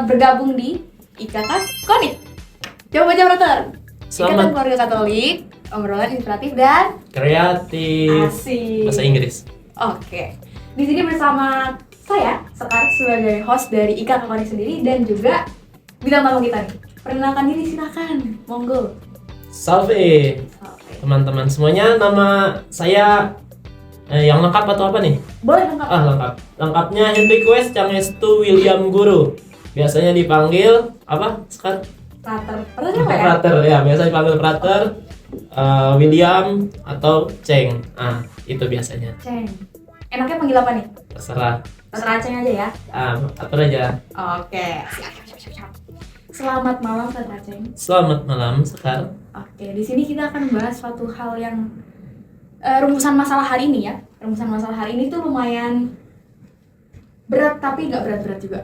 bergabung di Ikatan Konik. Coba baca brother. Selamat. Ikatan Keluarga Katolik, obrolan inspiratif dan kreatif. asik. Bahasa Inggris. Oke. Di sini bersama saya Sekar sebagai host dari Ikatan Konik sendiri dan juga bintang tamu kita nih. Perkenalkan diri silakan. Monggo. Salve Oke. teman-teman semuanya, nama saya yang lengkap atau apa nih? Boleh lengkap. Lengkap. Lengkapnya Hendrik West Cangestu William Guru. Biasanya dipanggil apa? Sekar? Prater. Prater siapa ya? Prater ya, biasa dipanggil Prater, William atau Ceng. Itu biasanya. Ceng. Enaknya panggil apa nih? Terserah. Terserah Ceng aja ya. Atur aja. Oke. Siap. Selamat malam Saudara Ceng. Selamat malam, Sekar. Oke, di sini kita akan membahas suatu hal yang rumusan masalah hari ini ya. Rumusan masalah hari ini tuh lumayan berat tapi nggak berat-berat juga.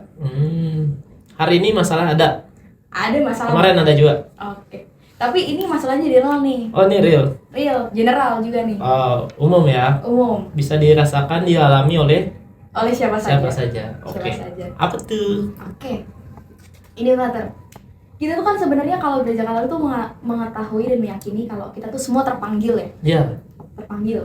Hari ini masalah ada. Ada masalah. Kemarin ada juga. Oke. Tapi ini masalahnya general nih. Oh, ini real. Real, general juga nih. Umum ya. Umum. Bisa dirasakan, dialami oleh Oleh siapa saja. siapa saja. Oke. Siapa saja. Apa tuh? Oke. Ini Brother. Kita tuh kan sebenarnya kalau gereja Katolik tuh mengetahui dan meyakini kalau kita tuh semua terpanggil ya. Ya, Terpanggil.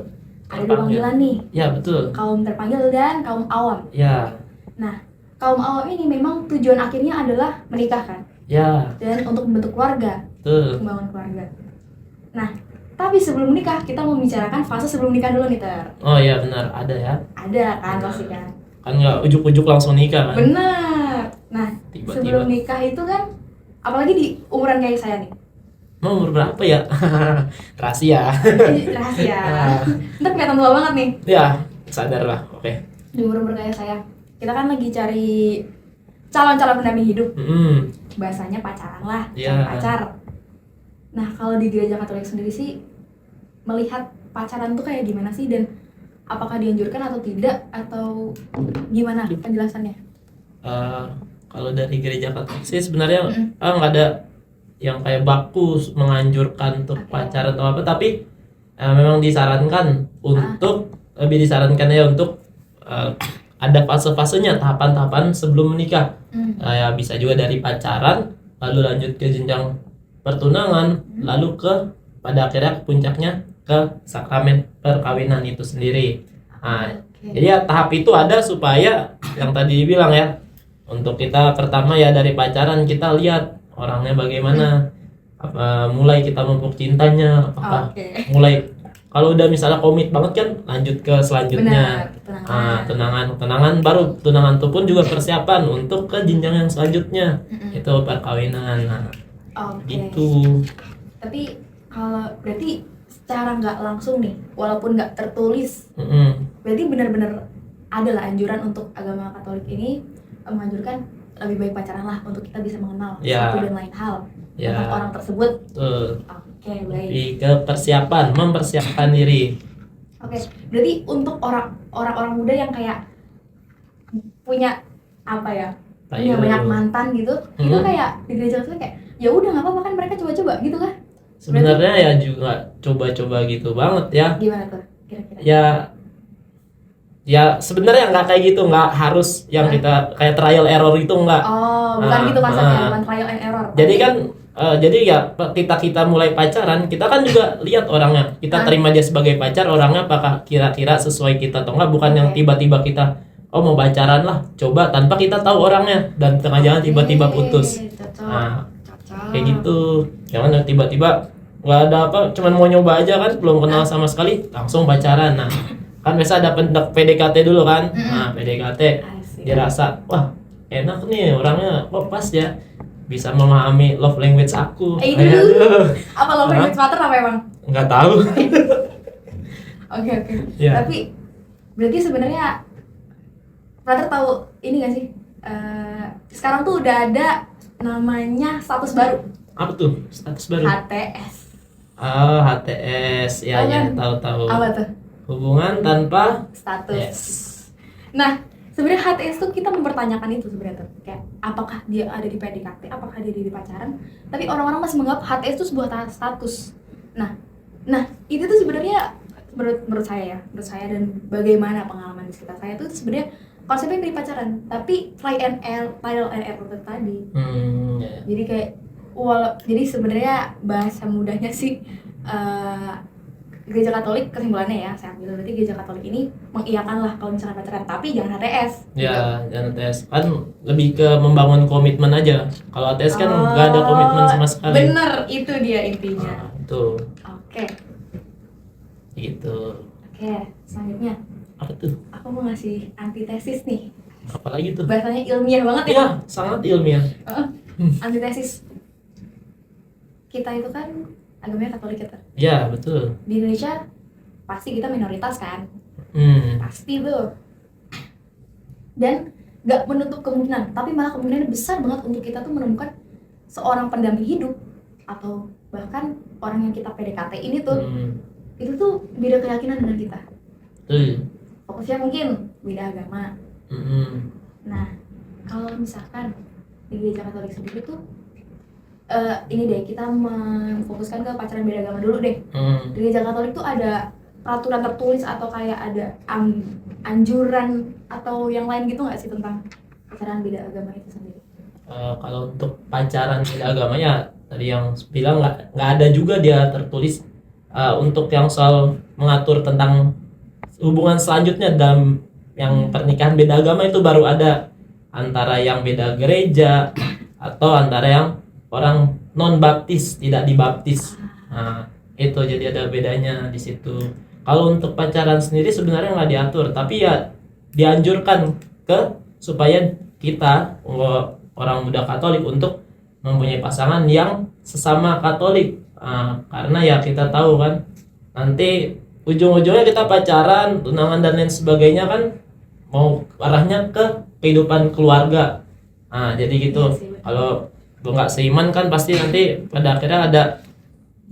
Ada dua Terpanggil. panggilan nih. ya betul. Kaum terpanggil dan kaum awam. Ya, Nah, kaum awam ini memang tujuan akhirnya adalah menikah kan? ya, Dan untuk membentuk keluarga, betul. membangun keluarga. Nah, tapi sebelum menikah kita membicarakan fase sebelum nikah dulu nih Ter. Oh ya benar, ada ya. Ada kan pasti kan? Kan nggak ujuk-ujuk langsung nikah kan? Benar. Nah, Tiba-tiba. sebelum nikah itu kan, apalagi di umuran kayak saya nih, Mau umur berapa ya? Rahasia. ini rahasia. Ntar kelihatan tua banget nih Ya, sadar lah. Oke. di umur kayak saya. Kita kan lagi cari calon-calon pendamping hidup. Bahasanya pacaran lah, Iya. cari pacar. Nah, kalau di gereja Katolik sendiri sih melihat pacaran tuh kayak gimana sih dan apakah dianjurkan atau tidak atau gimana penjelasannya? Kalau dari gereja Katolik sih sebenarnya nggak ada yang kayak baku menganjurkan untuk pacaran atau apa, tapi memang disarankan untuk lebih disarankan ya untuk ada fase-fasenya, tahapan-tahapan sebelum menikah. Ya bisa juga dari pacaran lalu lanjut ke jenjang pertunangan lalu ke pada akhirnya puncaknya ke sakramen perkawinan itu sendiri. Jadi ya tahap itu ada supaya yang tadi dibilang ya, untuk kita pertama ya dari pacaran kita lihat orangnya bagaimana, mulai kita memupuk cintanya, apakah mulai kalau udah misalnya komit banget kan lanjut ke selanjutnya. Benar, Tunangan baru tunangan itu pun juga persiapan untuk ke jenjang yang selanjutnya, itu perkawinan. Gitu. Tapi kalau berarti secara nggak langsung nih, walaupun nggak tertulis, berarti benar-benar adalah anjuran untuk agama Katolik ini menganjurkan lebih baik pacaran lah untuk kita bisa mengenal satu dan lain hal tentang orang tersebut. Oke, baik. Lebih ke persiapan, mempersiapkan diri. Oke, berarti untuk orang-orang muda yang kayak punya apa ya, punya banyak mantan gitu, itu kayak di gereja Katolik kayak ya udah nggak apa-apa kan mereka coba-coba gitu kan? Sebenarnya ya juga coba-coba gitu banget ya. Gimana tuh kira-kira? Ya sebenarnya nggak kayak gitu, nggak harus yang kita kayak trial error itu nggak. Oh, bukan gitu konsepnya, bukan trial and error. Jadi kan jadi ya kita mulai pacaran, kita kan juga lihat orangnya. Kita terima dia sebagai pacar, orangnya apakah kira-kira sesuai kita atau enggak, bukan yang tiba-tiba kita mau pacaran lah, coba tanpa kita tahu orangnya dan tengah jalan tiba-tiba putus. Cocok. Kayak gitu. Jangan tiba-tiba nggak ada apa, cuman mau nyoba aja kan, belum kenal sama sekali langsung pacaran. Nah, kan biasa ada PDKT dulu kan. Nah, PDKT dia rasa wah enak nih orangnya, kok pas ya bisa memahami love language aku. Apa love language pattern apa emang? Nggak tahu. Oke. Ya. Tapi berarti sebenarnya Brother tahu ini nggak sih? Sekarang tuh udah ada namanya status baru. Apa tuh status baru? HTS. HTS ya, tahu. Apa tuh? Hubungan tanpa status. Yes. Nah, sebenarnya HTS tuh kita mempertanyakan itu sebenarnya tuh. Kayak apakah dia ada di PDKT, apakah dia di pacaran? Tapi orang-orang masih menganggap HTS itu sebuah status. Nah, itu tuh sebenarnya menurut saya dan bagaimana pengalaman di sekitar saya tuh sebenarnya konsepnya mirip pacaran, tapi trial and error tadi. Ya. Jadi kayak jadi sebenarnya bahasa mudahnya sih Gereja Katolik, kesimpulannya ya saya ambil, berarti Gereja Katolik ini mengiyakan lah kalau misalkan pacaran, tapi jangan HTS. Ya, jangan HTS. Kan lebih ke membangun komitmen aja. Kalau HTS kan nggak ada komitmen sama sekali. Bener, itu dia intinya. Itu. Oke. Gitu. Oke, selanjutnya. Apa tuh? Aku mau ngasih antitesis nih. Apalagi tuh? Bahasanya ilmiah banget ya. Iya, sangat ilmiah. Antitesis. Kita itu kan agamanya Katolik ya. Ya, betul. Di Indonesia pasti kita minoritas kan. Pasti tuh. Dan gak menutup kemungkinan, tapi malah kemungkinan besar banget untuk kita tuh menemukan seorang pendamping hidup, atau bahkan orang yang kita PDKT ini tuh itu tuh beda keyakinan dengan kita. Fokusnya mungkin beda agama. Nah, kalau misalkan di Gereja Katolik sendiri tuh ini deh, kita memfokuskan ke pacaran beda agama dulu deh. Di Gereja Katolik tuh ada peraturan tertulis atau kayak ada anjuran atau yang lain gitu nggak sih tentang pacaran beda agama itu sendiri? Kalau untuk pacaran beda agama ya tadi yang bilang nggak ada juga dia tertulis. Untuk yang soal mengatur tentang hubungan selanjutnya dalam yang pernikahan beda agama itu baru ada antara yang beda gereja atau antara yang orang non baptis tidak dibaptis. Nah, itu jadi ada bedanya di situ. Kalau untuk pacaran sendiri sebenarnya nggak diatur, tapi ya dianjurkan supaya kita orang muda Katolik untuk mempunyai pasangan yang sesama Katolik. Karena ya kita tahu kan nanti ujung-ujungnya kita pacaran, tunangan dan lain sebagainya kan mau arahnya ke kehidupan keluarga. Jadi gitu. Kalau nggak seiman kan pasti nanti pada akhirnya ada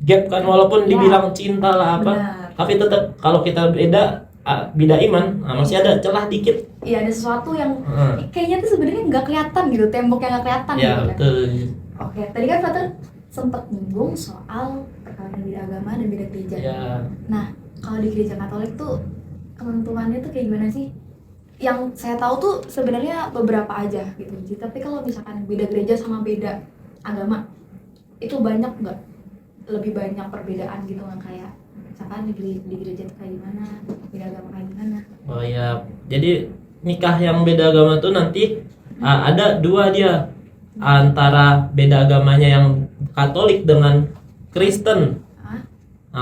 gap kan, walaupun dibilang cinta lah apa. Benar. Tapi tetap kalau kita beda iman, masih ada celah dikit. Iya, ada sesuatu yang kayaknya tuh sebenarnya nggak kelihatan gitu, tembok yang nggak kelihatan ya, gitu. Betul. Oke, tadi kan Frater sempat nyinggung soal perkawinan beda agama dan beda gereja. Ya. Nah, kalau di Gereja Katolik tuh ketentuannya tuh kayak gimana sih? Yang saya tahu tuh sebenarnya beberapa aja gitu. Tapi kalau misalkan beda gereja sama beda agama itu banyak nggak? Lebih banyak perbedaan gitu nggak, kayak misalkan di gereja tuh kayak gimana, beda agama kayak gimana? Oh ya, jadi nikah yang beda agama tuh nanti ada dua dia, antara beda agamanya yang Katolik dengan Kristen.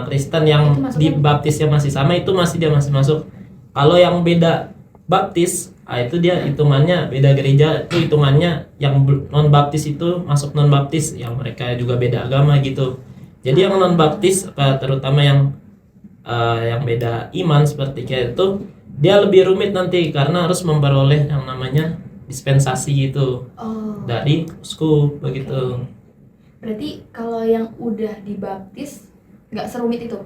Kristen yang dibaptisnya masih sama itu dia masih masuk. Kalau yang beda baptis, itu dia hitungannya beda gereja, itu hitungannya yang non baptis itu masuk non baptis, yang mereka juga beda agama gitu. Jadi yang non baptis terutama yang beda iman seperti kayak itu, dia lebih rumit nanti karena harus memperoleh yang namanya dispensasi gitu dari uskup begitu. Berarti kalau yang udah dibaptis nggak serumit itu?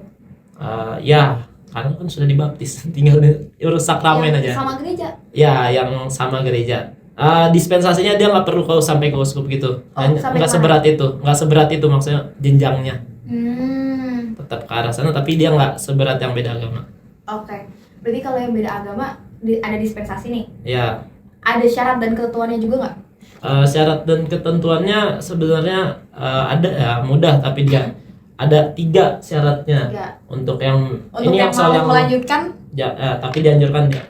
Ya, karena kan sudah dibaptis, tinggal urus sakramen aja. Sama gereja? Ya, yang sama gereja. Dispensasinya dia nggak perlu kalau sampai ke uskup gitu. Nggak seberat itu maksudnya jenjangnya. Tetap ke arah sana, tapi dia nggak seberat yang beda agama. Oke. Berarti kalau yang beda agama ada dispensasi nih? Ya. Ada syarat dan ketentuannya juga nggak? Syarat dan ketentuannya sebenarnya ada ya, mudah, tapi dia ada 3 syaratnya. Untuk yang ini yang soal yang melanjutkan ya, tapi dianjurkan ya.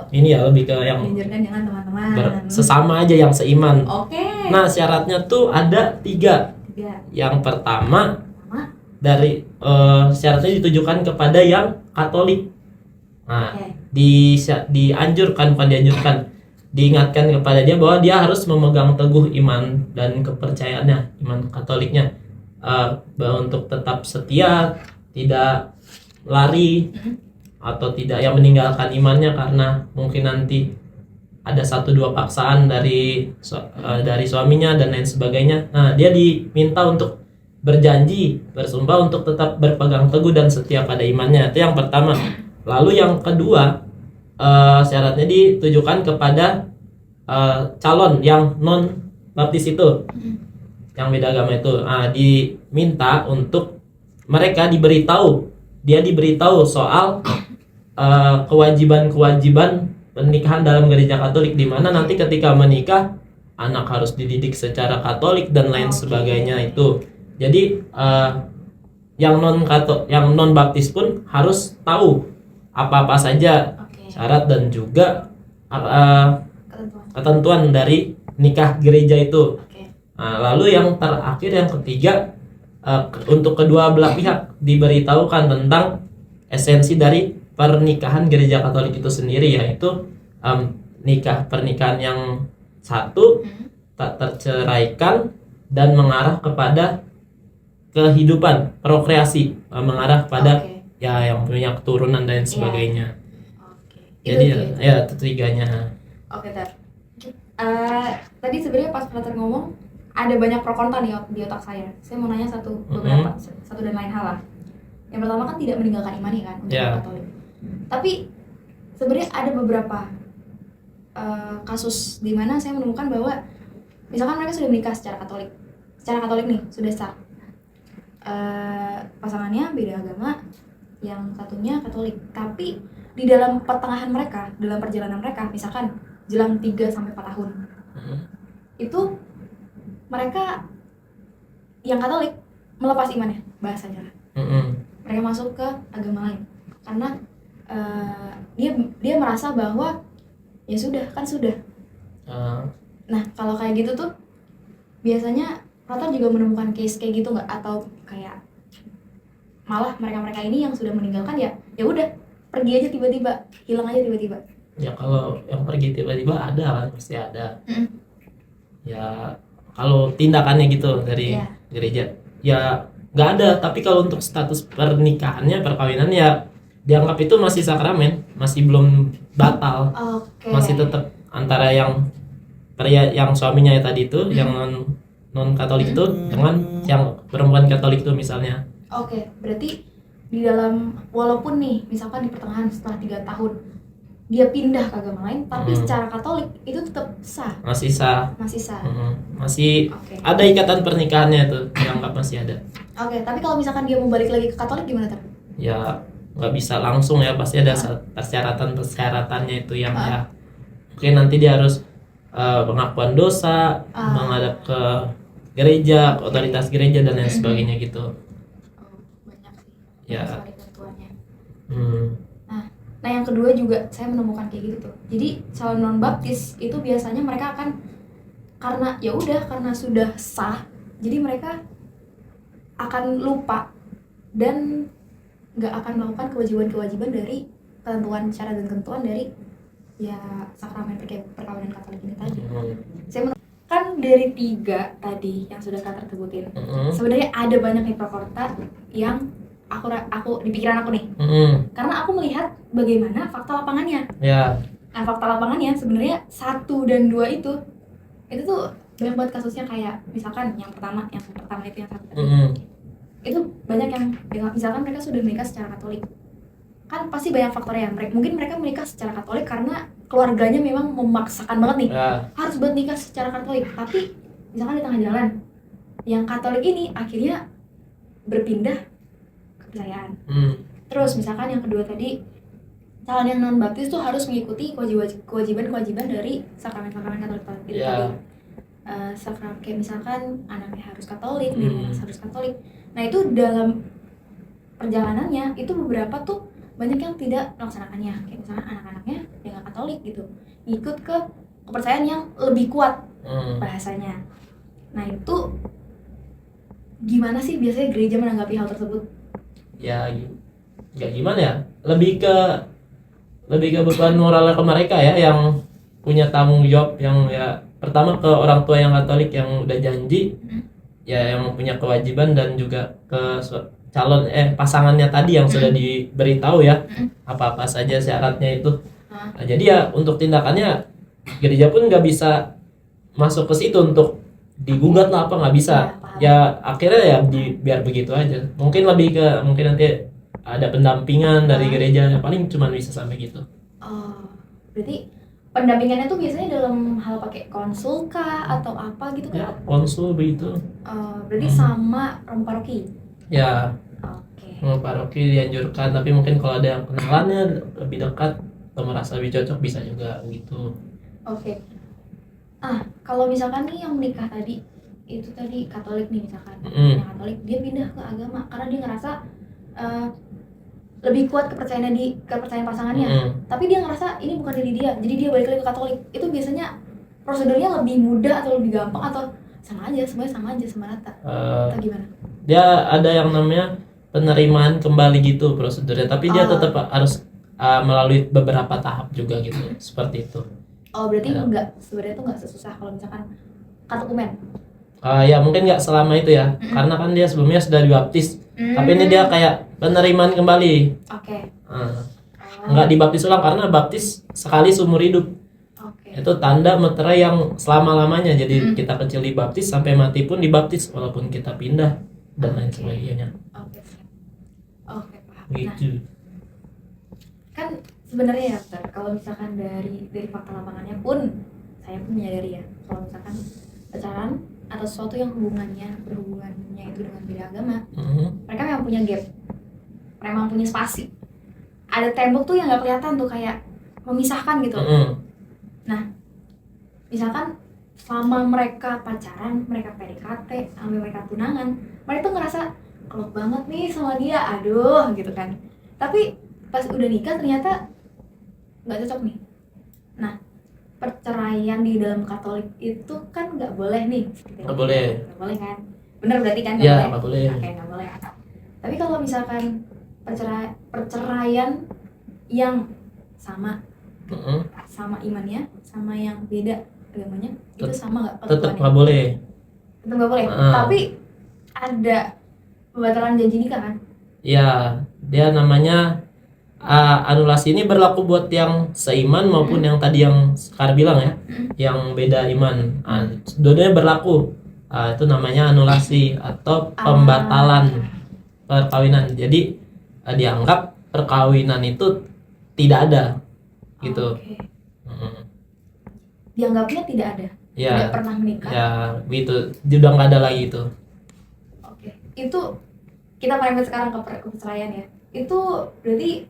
Ini ya lebih ke yang dianjurkan jangan teman-teman. Sesama aja yang seiman. Oke. Nah, syaratnya tuh ada 3. Yang pertama dari syaratnya ditujukan kepada yang Katolik. Nah, diingatkan kepada dia bahwa dia harus memegang teguh iman dan kepercayaannya, iman Katoliknya, untuk tetap setia, tidak lari atau tidak yang meninggalkan imannya karena mungkin nanti ada 1-2 paksaan dari suaminya dan lain sebagainya. Nah, dia diminta untuk bersumpah untuk tetap berpegang teguh dan setia pada imannya. Itu yang pertama. Lalu yang kedua, syaratnya ditujukan kepada calon yang non baptis itu, yang beda agama itu. Diminta untuk mereka diberitahu soal kewajiban pernikahan dalam gereja Katolik, di mana nanti ketika menikah anak harus dididik secara Katolik dan lain sebagainya itu. Jadi yang non baptis pun harus tahu apa-apa saja syarat dan juga ketentuan dari nikah gereja itu. Nah, lalu yang terakhir, yang ketiga, untuk kedua belah pihak diberitahukan tentang esensi dari pernikahan gereja Katolik itu sendiri, yaitu pernikahan yang satu tak terceraikan dan mengarah kepada kehidupan prokreasi, mengarah kepada ya yang punya keturunan dan sebagainya. Jadi ya itu tiganya. Tadi sebenarnya pas Frater ngomong ada banyak pro kontra di otak saya. Saya mau nanya beberapa satu dan lain hal lah. Yang pertama kan tidak meninggalkan iman ya kan untuk Katolik. Tapi sebenarnya ada beberapa kasus di mana saya menemukan bahwa misalkan mereka sudah menikah secara Katolik nih, sudah sah. Pasangannya beda agama, yang satunya Katolik. Tapi di dalam pertengahan mereka, dalam perjalanan mereka, misalkan jelang 3-4 tahun, itu mereka yang Katolik melepas imannya, bahasanya. Mereka masuk ke agama lain karena dia merasa bahwa ya sudah. Nah kalau kayak gitu tuh biasanya Frater juga menemukan case kayak gitu nggak, atau kayak malah mereka ini yang sudah meninggalkan ya udah pergi aja tiba-tiba, hilang aja tiba-tiba? Ya kalau yang pergi tiba-tiba ada kan, pasti ada. Ya kalau tindakannya gitu dari gereja ya nggak ada, tapi kalau untuk status pernikahannya, perkawinan ya dianggap itu masih sakramen, masih belum batal. Masih tetap antara yang pria yang suaminya ya tadi itu yang non Katolik itu dengan yang perempuan Katolik itu misalnya. Berarti di dalam, walaupun nih misalkan di pertengahan setelah 3 tahun dia pindah ke agama lain, tapi secara Katolik itu tetap sah. Masih sah. Masih ada ikatan pernikahannya itu, dianggap masih ada. Tapi kalau misalkan dia mau balik lagi ke Katolik gimana tuh? Ya nggak bisa langsung ya, pasti ada persyaratannya itu yang ya mungkin nanti dia harus pengakuan dosa, menghadap ke gereja, otoritas gereja dan lain sebagainya gitu. Banyak sih. Ya. Ketentuannya. Nah yang kedua juga saya menemukan kayak gitu tuh. Jadi calon non baptis itu biasanya mereka akan karena sudah sah, jadi mereka akan lupa dan nggak akan melakukan kewajiban dari ketentuan syarat dan ketentuan dari ya sakramen perkawinan Katolik ini tadi. Saya kan dari 3 tadi yang sudah Frater sebutin, sebenarnya ada banyak nih pro kontra yang aku di pikiran aku nih, karena aku melihat bagaimana fakta lapangannya. Nah fakta lapangannya sebenarnya 1 dan 2 itu tuh banyak banget kasusnya. Kayak misalkan yang pertama itu yang satu tadi, itu banyak yang misalkan mereka sudah menikah secara Katolik, kan pasti banyak faktornya. Mungkin mereka menikah secara Katolik karena keluarganya memang memaksakan banget nih, harus buat nikah secara Katolik. Tapi misalkan di tengah jalan yang Katolik ini akhirnya berpindah kepercayaan. Terus misalkan yang kedua tadi, calon yang non baptis tuh harus mengikuti kewajiban dari sakramen-sakramen Katolik itu tadi. Sakramen kayak misalkan anaknya harus Katolik, dia harus Katolik. Nah itu dalam perjalanannya itu beberapa tuh banyak yang tidak melaksanakannya. Kayak misalnya anak-anaknya yang nggak Katolik gitu, ikut ke kepercayaan yang lebih kuat bahasanya. Nah itu gimana sih biasanya gereja menanggapi hal tersebut? Ya gimana ya, lebih ke beban moralnya ke mereka ya, yang punya tanggung jawab, yang ya pertama ke orang tua yang Katolik yang udah janji, ya yang punya kewajiban, dan juga ke calon pasangannya tadi yang sudah diberitahu ya apa-apa saja syaratnya itu. Nah, jadi ya untuk tindakannya gereja pun nggak bisa masuk ke situ untuk digugat lah, apa nggak bisa. Ya akhirnya ya biar begitu aja. Mungkin nanti ada pendampingan dari gereja, paling cuma bisa sampai gitu. Berarti pendampingannya tuh biasanya dalam hal pakai konsul kah atau apa gitu kan? Ya konsul begitu. Berarti sama paroki. Ya. Paroki dianjurkan, tapi mungkin kalau ada yang kenalannya lebih dekat atau merasa lebih cocok bisa juga gitu. Oke. Kalau misalkan nih yang menikah tadi itu tadi Katolik nih misalkan, yang Katolik dia pindah ke agama karena dia ngerasa lebih kuat kepercayaan pasangannya, tapi dia ngerasa ini bukan diri dia, jadi dia balik lagi ke Katolik. Itu biasanya prosedurnya lebih mudah atau lebih gampang atau sama aja, semuanya sama aja, sama rata, atau gimana? Dia ada yang namanya penerimaan kembali gitu prosedurnya, tapi dia tetap harus melalui beberapa tahap juga gitu, seperti itu. Berarti sebenarnya tuh nggak sesusah kalau misalkan katekumen. Ya mungkin nggak selama itu ya, karena kan dia sebelumnya sudah dibaptis, tapi ini dia kayak penerimaan kembali. Oke. Nggak dibaptis ulang karena baptis sekali seumur hidup. Itu tanda meterai yang selama-lamanya. Jadi kita kecil dibaptis sampai mati pun dibaptis walaupun kita pindah dan lain sebagainya. Oke, paham. Gitu. Kan sebenarnya ya, Dokter, kalau misalkan dari fakta lapangannya pun saya pun menyadari ya, kalau misalkan pacaran atau sesuatu yang berhubungannya itu dengan beda agama, mereka memang punya gap, memang punya spasi, ada tembok tuh yang nggak kelihatan tuh kayak memisahkan gitu. Nah, misalkan selama mereka pacaran, mereka PDKT, sampai mereka tunangan, mereka tuh ngerasa klop banget nih sama dia, aduh gitu kan. Tapi pas udah nikah ternyata nggak cocok nih. Nah, perceraian di dalam Katolik itu kan nggak boleh nih. Nggak boleh. Nggak boleh kan? Bener berarti kan Ya, nggak boleh. Oke, nggak boleh. Tapi kalau misalkan perceraian yang sama imannya, sama yang beda agamanya, itu sama nggak? Tetap nggak boleh. Tetap nggak boleh. Tapi ada pembatalan janji nikah kan? Ya, dia namanya anulasi ini berlaku buat yang seiman maupun yang tadi yang Sekar bilang ya, yang beda iman. Dua-duanya berlaku. Itu namanya anulasi atau pembatalan perkawinan. Jadi dianggap perkawinan itu tidak ada, gitu. Dianggapnya tidak ada. Ya, tidak pernah menikah. Ya, gitu. Udah nggak ada lagi itu. Oke. Itu kita main sekarang ke perceraian ya. Itu berarti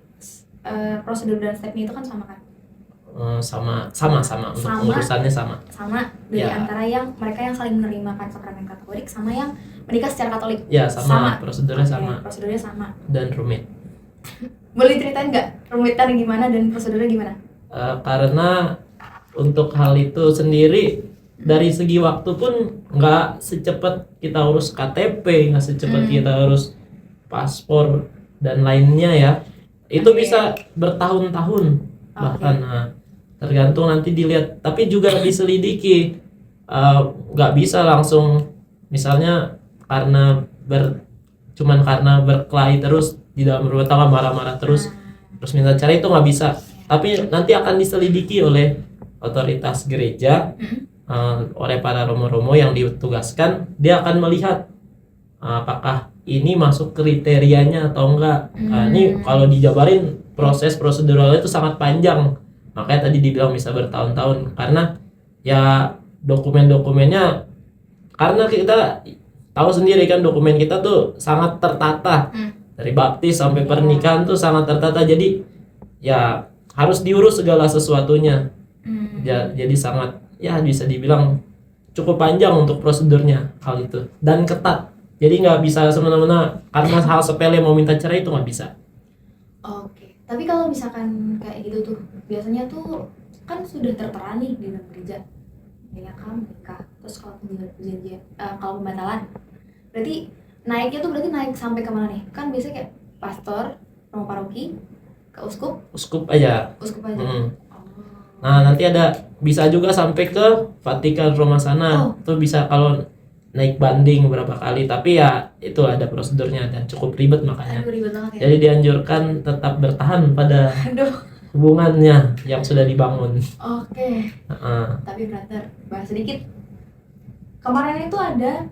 prosedur dan stepnya itu kan sama kan? Sama untuk urusannya sama dari antara yang mereka yang saling menerimakan sakramen Katolik sama yang menikah secara Katolik. Ya, sama. Prosedurnya sama dan rumit. Boleh ceritain nggak rumitnya gimana dan prosedurnya gimana? Karena untuk hal itu sendiri dari segi waktu pun nggak secepat kita urus KTP, nggak secepat kita urus paspor dan lainnya ya. Itu bisa bertahun-tahun bahkan. Tergantung nanti dilihat, tapi juga diselidiki. Nggak bisa langsung misalnya karena berkelahi terus di dalam rumah tangga, marah-marah terus minta cerai, itu nggak bisa. Tapi nanti akan diselidiki oleh otoritas gereja, oleh para romo-romo yang ditugaskan. Dia akan melihat apakah ini masuk kriterianya atau enggak. Ini kalau dijabarin proses proseduralnya itu sangat panjang, makanya tadi dibilang bisa bertahun-tahun, karena ya dokumen-dokumennya, karena kita tahu sendiri kan dokumen kita tuh sangat tertata, dari baptis sampai pernikahan tuh sangat tertata, jadi ya harus diurus segala sesuatunya. Jadi sangat ya bisa dibilang cukup panjang untuk prosedurnya hal itu, dan ketat. Jadi nggak bisa semena-mena karena hal sepele mau minta cerai, itu nggak bisa. Oke. Tapi kalau misalkan kayak gitu tuh, biasanya tuh kan sudah tertera nih di dalam gereja, ya kamu nikah. Terus kalau perjanjian, kalau pembatalan, berarti naiknya tuh berarti naik sampai kemana nih? Kan biasanya kayak pastor, romo paroki, ke uskup aja. Nah, nanti bisa juga sampai ke Vatikan Roma sana. Tuh bisa kalau naik banding beberapa kali, tapi ya itu ada prosedurnya dan cukup ribet makanya. Ribet banget ya. Jadi dianjurkan tetap bertahan pada hubungannya yang sudah dibangun. Oke. Tapi brother, bahas sedikit. Kemarin itu ada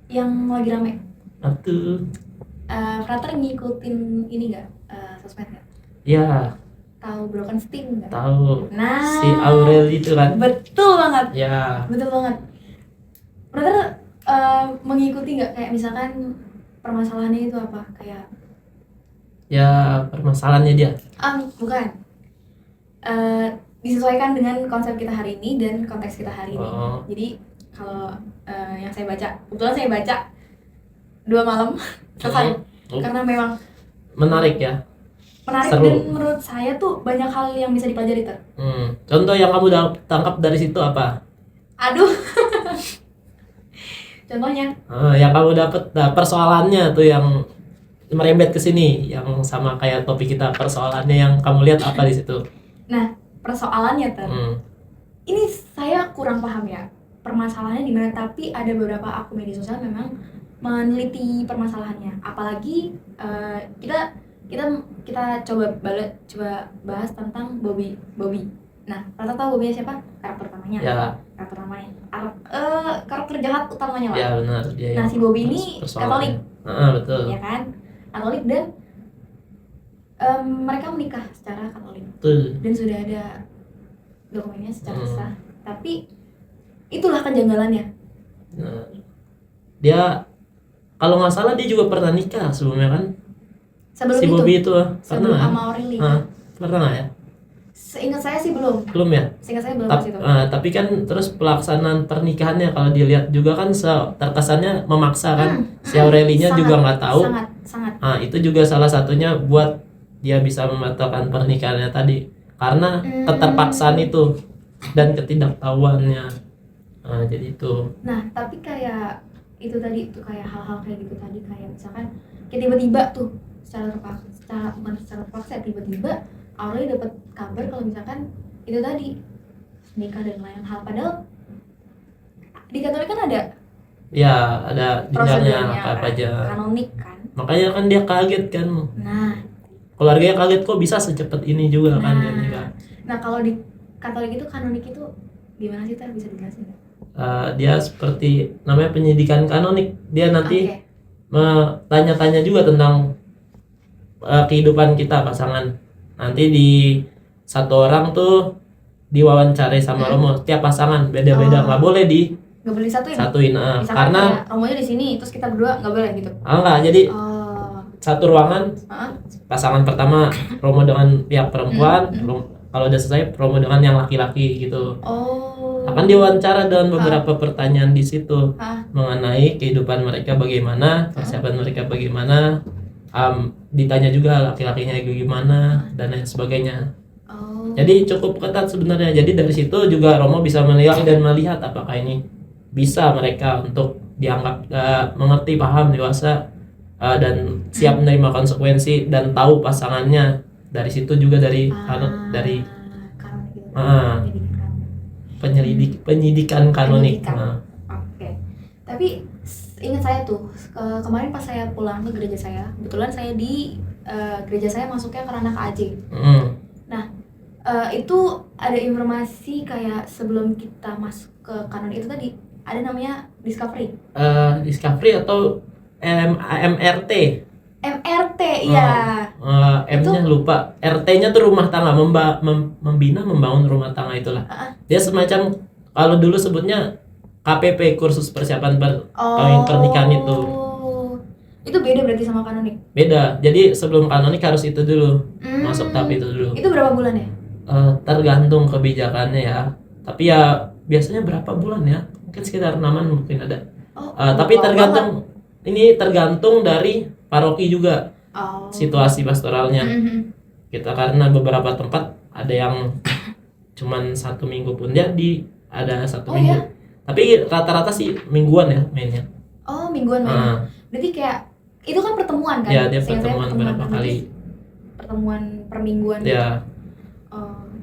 yang lagi rame. Frater ngikutin ini nggak, sosmed nggak? Ya. Tahu Broken Sting nggak? Tahu. Nah, si Aurel itu kan. Betul banget. Ya. Betul banget. Brother mengikuti nggak, kayak misalkan permasalahannya itu apa? Kayak ya permasalahannya dia. bukan. disesuaikan dengan konsep kita hari ini dan konteks kita hari ini. Oh. Jadi kalau yang saya baca, kebetulan saya baca 2 malam selesai. Karena memang menarik ya. Menarik. Seru. Dan menurut saya tuh banyak hal yang bisa dipelajari tuh. Contoh yang kamu tangkap dari situ apa? Aduh. Contohnya? Yang kamu dapat persoalannya tuh yang merembet ke sini, yang sama kayak topik kita, persoalannya yang kamu lihat apa di situ? Nah, persoalannya tuh. Ini saya kurang paham ya. Permasalahannya di mana, tapi ada beberapa akun media sosial memang meneliti permasalahannya. Apalagi kita coba bahas tentang Bobby. Nah, rata tahu Bobby siapa? Karakter utamanya. Ya. Karakter utamanya. Karakter jahat utamanya lah. Ya benar. Dia nah, si Bobby ini Katolik. Betul. Ya kan? Katolik dan mereka menikah secara Katolik. Betul. Dan sudah ada dokumennya secara sah. Tapi itulah kejanggalannya. Nah, dia kalau nggak salah dia juga pernah nikah sebelumnya kan? Sebelum si Bobby itu sebelum pernah sama Aureli. Pernah nggak ya? Seingat saya sih belum. Belum ya? Seingat saya belum situ. Tapi kan terus pelaksanaan pernikahannya kalau dilihat juga kan terkesannya memaksa kan. Si Aurelinya juga nggak tahu. Sangat. Itu juga salah satunya buat dia bisa membatalkan pernikahannya tadi karena keterpaksaan itu dan ketidaktahuannya. Jadi itu. Nah, tapi kayak itu tadi tuh kayak hal-hal kayak gitu tadi, kayak misalkan kayak tiba-tiba tuh secara terpaksa tiba-tiba Aureli dapat kabar kalau misalkan itu tadi nikah dan lain hal, padahal di Katolik kan ada jenjangnya apa aja kanonik kan, makanya kan dia kaget kan. Nah, keluarganya kaget kok bisa secepat ini juga kan dia nikah. Nah, kalau di Katolik itu kanonik itu gimana sih, Ter? Bisa dijelasin nggak? Dia seperti namanya penyidikan kanonik. Dia nanti tanya-tanya juga tentang kehidupan kita pasangan. Nanti di satu orang tuh diwawancarai sama Romo. Tiap pasangan beda-beda, nggak boleh satuin. Karena Romonya di sini, terus kita berdua nggak boleh gitu. Enggak, jadi satu ruangan. Pasangan pertama Romo dengan pihak perempuan. Kalau udah selesai Romo dengan yang laki-laki gitu. Akan diwawancara dengan beberapa pertanyaan di situ mengenai kehidupan mereka bagaimana, persiapan mereka bagaimana, ditanya juga laki-lakinya gimana dan lain sebagainya. Jadi cukup ketat sebenarnya. Jadi dari situ juga Romo bisa melihat dan melihat apakah ini bisa mereka untuk dianggap mengerti, paham, dewasa dan siap menerima konsekuensi dan tahu pasangannya. Dari situ juga dari penyidikan kanonik. Oke. Tapi ingat saya tuh kemarin pas saya pulang ke gereja saya, kebetulan saya di gereja saya masuknya ke ranah KAJ. Nah, itu ada informasi kayak sebelum kita masuk ke kanon itu tadi ada namanya discovery. Discovery atau MRT. MRT, iya. M-nya lupa. RT-nya tuh rumah tangga, membangun rumah tangga itulah. Dia semacam kalau dulu sebutnya KPP, kursus persiapan pernikahan itu. Itu beda berarti sama kanonik? Beda. Jadi sebelum kanonik harus itu dulu. Masuk tahap itu dulu. Itu berapa bulan ya? Tergantung kebijakannya ya. Tapi ya biasanya berapa bulan ya? Mungkin sekitar 6-an mungkin ada. Tapi tergantung dari paroki juga. Situasi pastoralnya. Kita karena beberapa tempat ada yang cuman 1 minggu pun jadi, ada 1 minggu. Ya? Tapi rata-rata sih mingguan ya mainnya. Mingguan mainnya. Berarti kayak itu kan pertemuan kan? Ya, dia pertemuan berapa kali. Pertemuan per mingguan ya.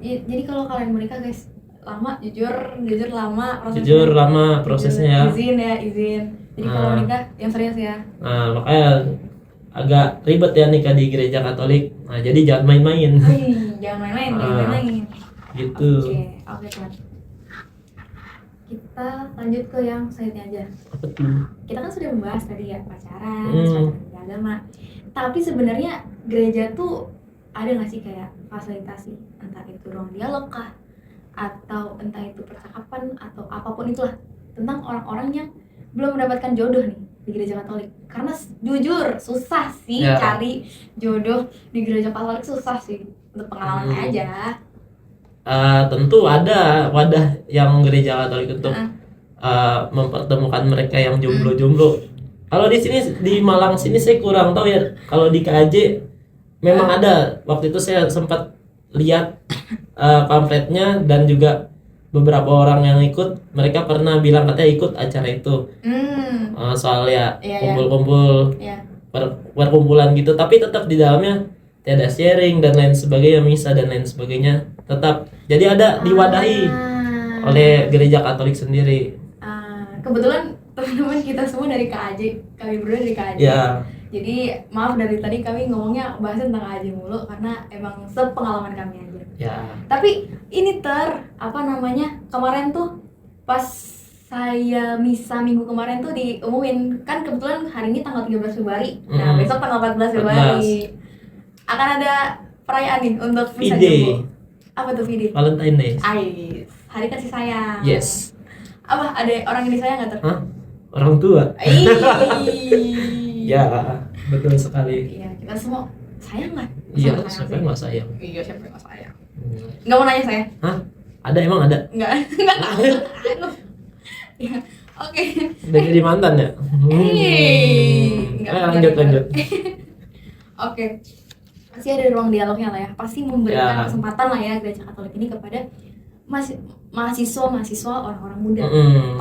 Gitu. Jadi kalau kalian menikah guys, lama jujur lama prosesnya. Jujur lama prosesnya. Izin. Jadi kalau nikah yang serius ya. Makanya agak ribet ya nikah di gereja Katolik. Jadi jangan main-main. Jangan main-main. Gitu. Oke, teman. Kita lanjut ke yang selanjutnya aja. Apa tuh? Kita kan sudah membahas tadi ya pacaran, agama. Tapi sebenarnya gereja tuh ada nggak sih kayak fasilitasi, entah itu ruang dialog kah, atau entah itu percakapan atau apapun itulah tentang orang-orang yang belum mendapatkan jodoh nih di gereja Katolik. Karena jujur susah sih cari jodoh di gereja Katolik, susah sih, untuk pengalaman aja. tentu ada wadah yang gereja Katolik untuk mempertemukan mereka yang jomblo-jomblo. Kalau di sini di Malang sini saya kurang tahu ya. Kalau di KAJ memang ada. Waktu itu saya sempat lihat pamfletnya dan juga beberapa orang yang ikut, mereka pernah bilang katanya ikut acara itu. Soalnya kumpul-kumpul, perkumpulan gitu, tapi tetap di dalamnya tiada sharing dan lain sebagainya, misa dan lain sebagainya tetap. Jadi ada diwadahi oleh gereja Katolik sendiri. Kebetulan teman-teman kita semua dari KAJ, kami berdua dari KAJ. Ya. Jadi maaf dari tadi kami ngomongnya bahas tentang KAJ mulu karena emang sepengalaman kami aja. Ya. Tapi ini kemarin tuh pas saya misa minggu kemarin tuh diumumin, kan kebetulan hari ini tanggal 13 Februari. Nah, besok tanggal 14 Februari akan ada perayaan nih untuk misa jumbo. Apa tuh V-Day? Valentine Day. Hari kasih sayang. Yes. Apa ada orang yang disayang nggak tuh? Hah? Orang tua. Ya, betul sekali. Iya, kita semua sayang lah. Iya, siapa yang nggak sayang? Iya, siapa yang nggak sayang? Nggak mau nanya saya? Hah? Ada, emang ada? Nggak. Ya, oke. Udah jadi mantan ya? Lanjut. Oke. Pasti ada ruang dialognya lah ya. Pasti memberikan kesempatan lah ya gereja Katolik ini kepada mahasiswa orang-orang muda.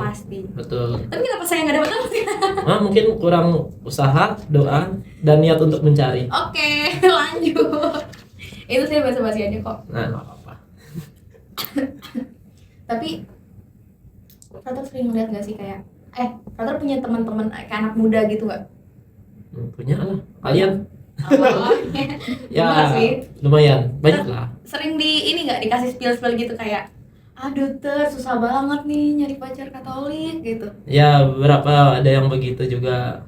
Pasti. Betul. Tapi kenapa saya nggak dapat tahu? Mungkin kurang usaha, doa, dan niat untuk mencari. Oke, lanjut. Itu saya basa-basi aja kok. Nah, nggak apa-apa. Tapi Frater sering ngeliat nggak sih kayak Frater punya teman-teman kayak anak muda gitu nggak? Punya lah. Kalian? Ya sih. Lumayan, banyak lah. Sering ini nggak dikasih spill gitu kayak, aduh susah banget nih nyari pacar Katolik gitu. Ya, beberapa ada yang begitu juga.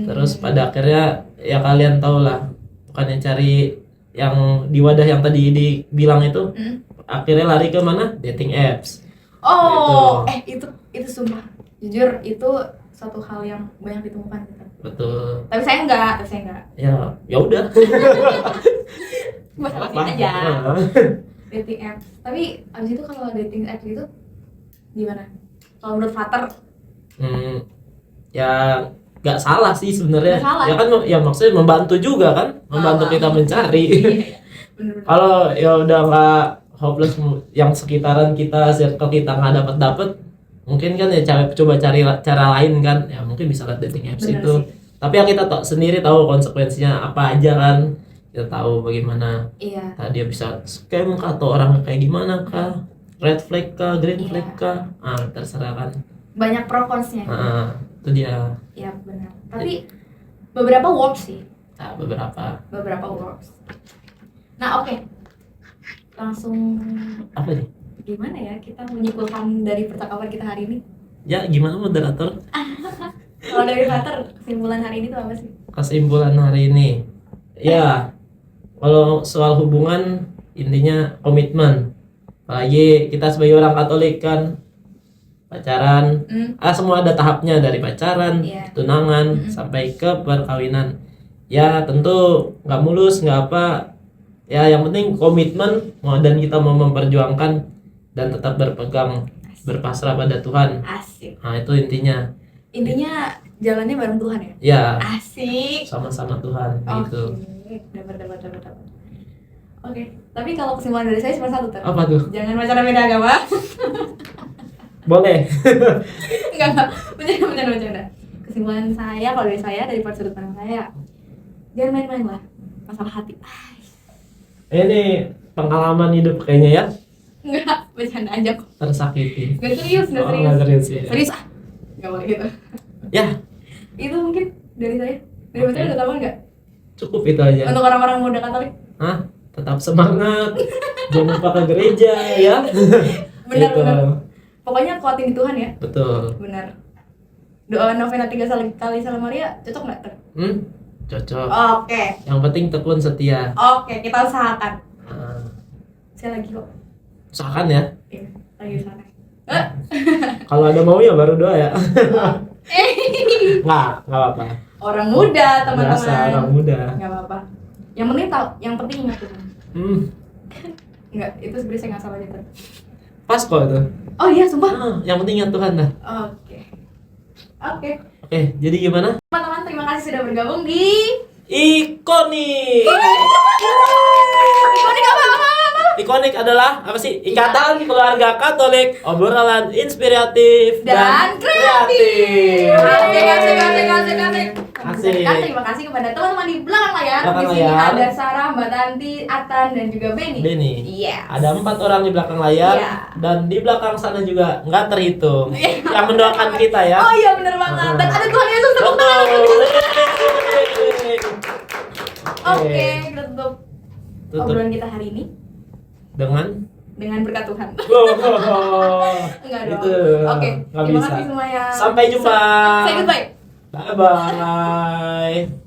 Terus pada akhirnya ya kalian tau lah, bukannya cari yang di wadah yang tadi dibilang itu, akhirnya lari ke mana? Dating apps. Gitu. Itu sumpah, jujur itu satu hal yang banyak ditemukan gitu. Betul. Tapi saya enggak. Ya udah. Basa-basi aja. Dating apps. Tapi abis itu kalau dating apps itu gimana? Kalau menurut Frater? Ya nggak salah sih sebenarnya. Ya kan, ya maksudnya membantu juga kan, membantu kita mencari. Kalau ya udah nggak hopeless, yang sekitaran kita, circle kita nggak dapat, mungkin kan ya coba cari cara lain kan, ya mungkin bisa lihat dating apps itu. Tapi yang kita sendiri tahu konsekuensinya apa aja kan, kita tahu bagaimana. Dia bisa scam kah, atau orang kayak gimana kah, red flag kah, green flag kah, terserah kan. Banyak pro consnya. Itu dia. Iya benar. Tapi beberapa works sih. Beberapa works. Nah oke. Langsung apa nih? Gimana ya kita menyimpulkan dari percakapan kita hari ini? Ya gimana moderator? Kalau dari Frater, kesimpulan hari ini tuh apa sih? Kesimpulan hari ini, ya kalau soal hubungan intinya komitmen. Apalagi kita sebagai orang Katolik kan, pacaran, semua ada tahapnya, dari pacaran, tunangan, sampai ke perkawinan. Ya tentu nggak mulus, nggak apa. Ya yang penting komitmen, dan kita mau memperjuangkan dan tetap berpegang, berpasrah pada Tuhan. Asik. Nah itu intinya Jalannya bareng Tuhan ya? Ya. Asik. Sama-sama Tuhan. Gitu. Dapat. Oke. Tapi kalau kesimpulan dari saya cuma satu tuh. Apa tuh? Jangan pacaran beda agama. Boleh. Enggak. Bercanda. Kesimpulan saya, kalau dari saya, dari sudut pandang saya, jangan main-main lah masalah hati. Ini pengalaman hidup kayaknya ya. Enggak, bercanda aja kok. Tersakiti. Enggak serius. Enggak serius ya. Serius Enggak boleh gitu. Ya. Itu mungkin dari saya. Dari Frater ada tambahan enggak? Cukup itu aja. Untuk orang-orang muda Katolik. Tetap semangat. Jangan lupa ke gereja ya. Benar. Pokoknya kuatin di Tuhan ya. Betul. Benar. Doa novena 3 kali Salam Maria cocok nggak? Cocok. Oke. Yang penting tekun setia. Oke, kita usahakan. Saya lagi kok. Usahakan ya. Iya, lagi usahakan. Kalau ada mau ya baru doa ya. Nggak apa-apa. Orang muda, teman-teman. Biasa orang muda. Nggak apa-apa. Yang penting ingat Tuhan. Enggak, itu sebenarnya saya nggak salah gitu. Pas kok itu. Oh iya, sumpah. Yang penting ingat Tuhan dah. Oke. Oke. Oke, jadi gimana? Teman-teman, terima kasih sudah bergabung di Ikonik. Ikonik apa? Ikonik adalah apa sih? Ikatan Keluarga Katolik, obrolan inspiratif Dan kreatif. Asik. Terima kasih kepada teman-teman di belakang layar. Belakang Di sini layar. ada Sarah, Mbak Tanti, Atan, dan juga Benny. Yes. Ada 4 orang di belakang layar Iya. dan di belakang sana juga nggak terhitung yang mendoakan kita ya. Oh iya, benar banget. Dan ada Tuhan Yesus tepuk Betul. tangan. Oke, kita tutup obrolan kita hari ini dengan berkat Tuhan. Enggak dong. Itu Oke, nggak terima bisa. kasih semuanya. Sampai jumpa. Say goodbye. Bye bye.